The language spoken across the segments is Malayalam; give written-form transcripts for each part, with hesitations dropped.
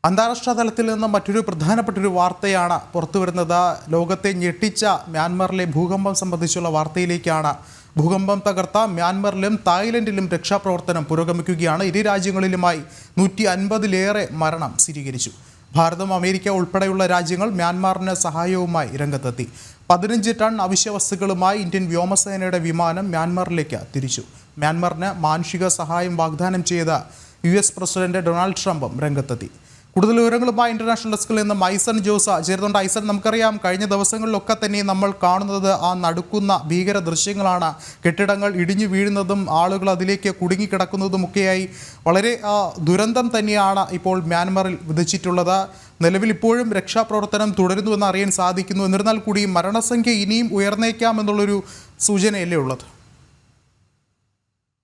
അന്താരാഷ്ട്ര തലത്തിൽ നിന്ന് മറ്റൊരു പ്രധാനപ്പെട്ടൊരു വാർത്തയാണ് പുറത്തുവരുന്നത്. ലോകത്തെ ഞെട്ടിച്ച മ്യാൻമറിലെ ഭൂകമ്പം സംബന്ധിച്ചുള്ള വാർത്തയിലേക്കാണ്. ഭൂകമ്പം തകർത്ത മ്യാൻമറിലും തായ്ലൻഡിലും രക്ഷാപ്രവർത്തനം പുരോഗമിക്കുകയാണ്. ഇരു രാജ്യങ്ങളിലുമായി 150-ലേറെ മരണം സ്ഥിരീകരിച്ചു. ഭാരതം, അമേരിക്ക ഉൾപ്പെടെയുള്ള രാജ്യങ്ങൾ മ്യാൻമാറിന് സഹായവുമായി രംഗത്തെത്തി. 15 ടൺ അവശ്യവസ്തുക്കളുമായി ഇന്ത്യൻ വ്യോമസേനയുടെ വിമാനം മ്യാൻമറിലേക്ക് തിരിച്ചു. മ്യാൻമറിന് മാനുഷിക സഹായം വാഗ്ദാനം ചെയ്ത US പ്രസിഡന്റ് ഡൊണാൾഡ് ട്രംപും രംഗത്തെത്തി. കൂടുതൽ വിവരങ്ങളുമായി ഇന്റർനാഷണൽ ഡെസ്കിൽ നിന്ന് ഐസൺ ജോസ് ചേർന്നുണ്ട്. ഐസൺ, നമുക്കറിയാം കഴിഞ്ഞ ദിവസങ്ങളിലൊക്കെ തന്നെ നമ്മൾ കാണുന്നത് ആ നടുക്കുന്ന ഭീകര ദൃശ്യങ്ങളാണ്. കെട്ടിടങ്ങൾ ഇടിഞ്ഞു വീഴുന്നതും ആളുകൾ അതിലേക്ക് കുടുങ്ങിക്കിടക്കുന്നതുമൊക്കെയായി വളരെ ദുരന്തം തന്നെയാണ് ഇപ്പോൾ മ്യാൻമറിൽ വിധിച്ചിട്ടുള്ളത്. നിലവിൽ ഇപ്പോഴും രക്ഷാപ്രവർത്തനം തുടരുന്നുവെന്ന് അറിയാൻ സാധിക്കുന്നു. എന്നിരുന്നാൽ കൂടി മരണസംഖ്യ ഇനിയും ഉയർന്നേക്കാമെന്നുള്ളൊരു സൂചനയല്ലേ ഉള്ളത്?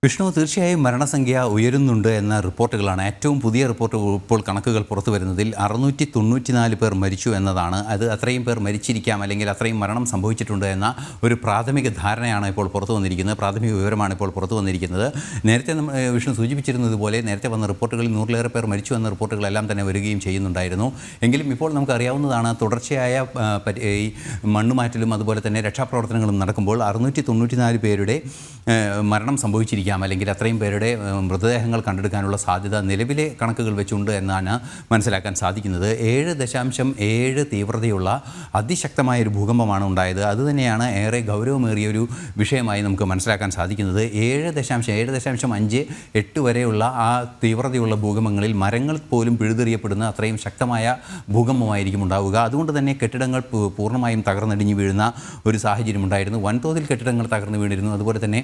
വിഷ്ണു, തീർച്ചയായും മരണസംഖ്യ ഉയരുന്നുണ്ട് എന്ന റിപ്പോർട്ടുകളാണ്. ഏറ്റവും പുതിയ റിപ്പോർട്ട് ഇപ്പോൾ കണക്കുകൾ പുറത്തു വരുന്നതിൽ 694 പേർ മരിച്ചു എന്നതാണ്. അത് അത്രയും പേർ മരിച്ചിരിക്കാം, അല്ലെങ്കിൽ അത്രയും മരണം സംഭവിച്ചിട്ടുണ്ട് എന്ന ഒരു പ്രാഥമിക ധാരണയാണ് ഇപ്പോൾ പുറത്തു വന്നിരിക്കുന്നത്. പ്രാഥമിക വിവരമാണ് ഇപ്പോൾ പുറത്തു വന്നിരിക്കുന്നത്. നേരത്തെ വിഷ്ണു സൂചിപ്പിച്ചിരുന്നതുപോലെ നേരത്തെ വന്ന റിപ്പോർട്ടുകളിൽ 100-ലേറെ പേർ മരിച്ചു എന്ന റിപ്പോർട്ടുകളെല്ലാം തന്നെ വരികയും ചെയ്യുന്നുണ്ടായിരുന്നു. എങ്കിലും ഇപ്പോൾ നമുക്കറിയാവുന്നതാണ്, തുടർച്ചയായ ഈ മണ്ണുമാറ്റലും അതുപോലെ തന്നെ രക്ഷാപ്രവർത്തനങ്ങളും നടക്കുമ്പോൾ 694 പേരുടെ മരണം സംഭവിച്ചിരിക്കാം, അല്ലെങ്കിൽ അത്രയും പേരുടെ മൃതദേഹങ്ങൾ കണ്ടെടുക്കാനുള്ള സാധ്യത നിലവിലെ കണക്കുകൾ വെച്ചുണ്ട് എന്നാണ് മനസ്സിലാക്കാൻ സാധിക്കുന്നത്. 7.7 തീവ്രതയുള്ള അതിശക്തമായൊരു ഭൂകമ്പമാണ് ഉണ്ടായത്. അതുതന്നെയാണ് ഏറെ ഗൗരവമേറിയൊരു വിഷയമായി നമുക്ക് മനസ്സിലാക്കാൻ സാധിക്കുന്നത്. 7.8 വരെയുള്ള ആ തീവ്രതയുള്ള ഭൂകമ്പങ്ങളിൽ മരങ്ങൾ പോലും പിഴുതെറിയപ്പെടുന്ന അത്രയും ശക്തമായ ഭൂകമ്പമായിരിക്കും ഉണ്ടാവുക. അതുകൊണ്ട് തന്നെ കെട്ടിടങ്ങൾ പൂർണ്ണമായും തകർന്നടിഞ്ഞു വീഴുന്ന ഒരു സാഹചര്യം ഉണ്ടായിരുന്നു. വൻതോതിൽ കെട്ടിടങ്ങൾ തകർന്നു വീണിരുന്നു. അതുപോലെ തന്നെ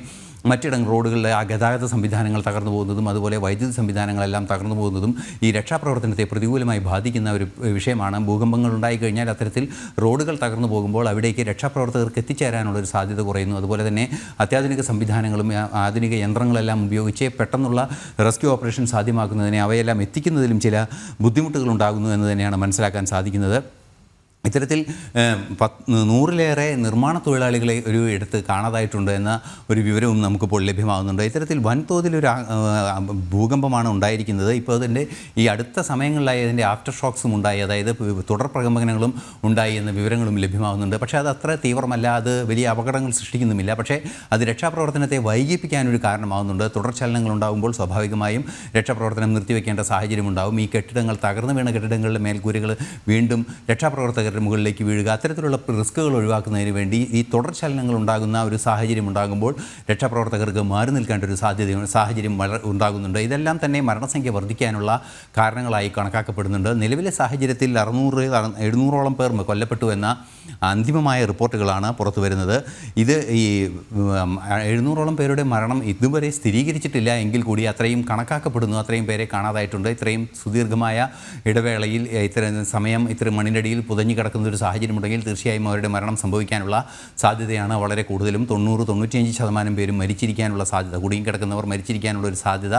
മറ്റിടങ്ങൾ റോഡുകളിലെ ആ ഗതാഗത സംവിധാനങ്ങൾ തകർന്നു പോകുന്നതും അതുപോലെ വൈദ്യുതി സംവിധാനങ്ങളെല്ലാം തകർന്നു പോകുന്നതും ഈ രക്ഷാപ്രവർത്തനത്തെ പ്രതികൂലമായി ബാധിക്കുന്ന ഒരു വിഷയമാണ്. ഭൂകമ്പങ്ങൾ ഉണ്ടായിക്കഴിഞ്ഞാൽ അത്തരത്തിൽ റോഡുകൾ തകർന്നു പോകുമ്പോൾ അവിടേക്ക് രക്ഷാപ്രവർത്തകർക്ക് എത്തിച്ചേരാനുള്ളൊരു സാധ്യത കുറയുന്നു. അതുപോലെ തന്നെ അത്യാധുനിക സംവിധാനങ്ങളും ആധുനിക യന്ത്രങ്ങളെല്ലാം ഉപയോഗിച്ച് പെട്ടെന്നുള്ള റെസ്ക്യൂ ഓപ്പറേഷൻ സാധ്യമാക്കുന്നതിനെ അവയെല്ലാം എത്തിക്കുന്നതിലും ചില ബുദ്ധിമുട്ടുകൾ ഉണ്ടാകുന്നു എന്ന് തന്നെയാണ് മനസ്സിലാക്കാൻ സാധിക്കുന്നത്. ഇത്തരത്തിൽ 100-ലേറെ നിർമ്മാണ തൊഴിലാളികളെ ഒരു ഇടത്ത് കാണാതായിട്ടുണ്ട് എന്ന ഒരു വിവരവും നമുക്കിപ്പോൾ ലഭ്യമാകുന്നുണ്ട്. ഇത്തരത്തിൽ വൻതോതിലൊരു ഭൂകമ്പമാണ് ഉണ്ടായിരിക്കുന്നത്. ഇപ്പോൾ അതിൻ്റെ ഈ അടുത്ത സമയങ്ങളിലായി അതിൻ്റെ ആഫ്റ്റർ ഷോക്സും ഉണ്ടായി, അതായത് തുടർ പ്രകമ്പനങ്ങളും ഉണ്ടായി എന്ന വിവരങ്ങളും ലഭ്യമാകുന്നുണ്ട്. പക്ഷേ അത് അത്ര തീവ്രമല്ല, അത് വലിയ അപകടങ്ങൾ സൃഷ്ടിക്കുന്നുമില്ല. പക്ഷേ അത് രക്ഷാപ്രവർത്തനത്തെ വൈകിപ്പിക്കാനൊരു കാരണമാകുന്നുണ്ട്. തുടർചലനങ്ങൾ ഉണ്ടാകുമ്പോൾ സ്വാഭാവികമായും രക്ഷാപ്രവർത്തനം നിർത്തിവെക്കേണ്ട സാഹചര്യം ഉണ്ടാകും. ഈ കെട്ടിടങ്ങൾ തകർന്നു വീണ കെട്ടിടങ്ങളുടെ മേൽക്കൂരകൾ വീണ്ടും രക്ഷാപ്രവർത്തകർ മുകളിലേക്ക് വീഴുക, അത്തരത്തിലുള്ള റിസ്ക്കുകൾ ഒഴിവാക്കുന്നതിന് വേണ്ടി ഈ തുടർചലനങ്ങൾ ഉണ്ടാകുന്ന ഒരു സാഹചര്യം ഉണ്ടാകുമ്പോൾ രക്ഷാപ്രവർത്തകർക്ക് മാറി നിൽക്കേണ്ട ഒരു സാഹചര്യം ഉണ്ടാകുന്നുണ്ട്. ഇതെല്ലാം തന്നെ മരണസംഖ്യ വർദ്ധിക്കാനുള്ള കാരണങ്ങളായി കണക്കാക്കപ്പെടുന്നുണ്ട്. നിലവിലെ സാഹചര്യത്തിൽ 600-700ഓളം പേർ കൊല്ലപ്പെട്ടു എന്ന അന്തിമമായ റിപ്പോർട്ടുകളാണ് പുറത്തു വരുന്നത്. ഇത് ഈ 700ഓളം പേരുടെ മരണം ഇതുവരെ സ്ഥിരീകരിച്ചിട്ടില്ല എങ്കിൽ കൂടി അത്രയും കണക്കാക്കപ്പെടുന്നു. അത്രയും പേരെ കാണാതായിട്ടുണ്ട്. ഇത്രയും സുദീർഘമായ ഇടവേളയിൽ ഇത്രയും മണ്ണിനടിയിൽ പുതഞ്ഞു കിടക്കുന്ന ഒരു സാഹചര്യമുണ്ടെങ്കിൽ തീർച്ചയായും അവരുടെ മരണം സംഭവിക്കാനുള്ള സാധ്യതയാണ് വളരെ കൂടുതലും. 90-95% പേരും മരിച്ചിരിക്കാനുള്ള സാധ്യത, കുടുങ്ങിക്കിടക്കുന്നവർ മരിച്ചിരിക്കാനുള്ള ഒരു സാധ്യത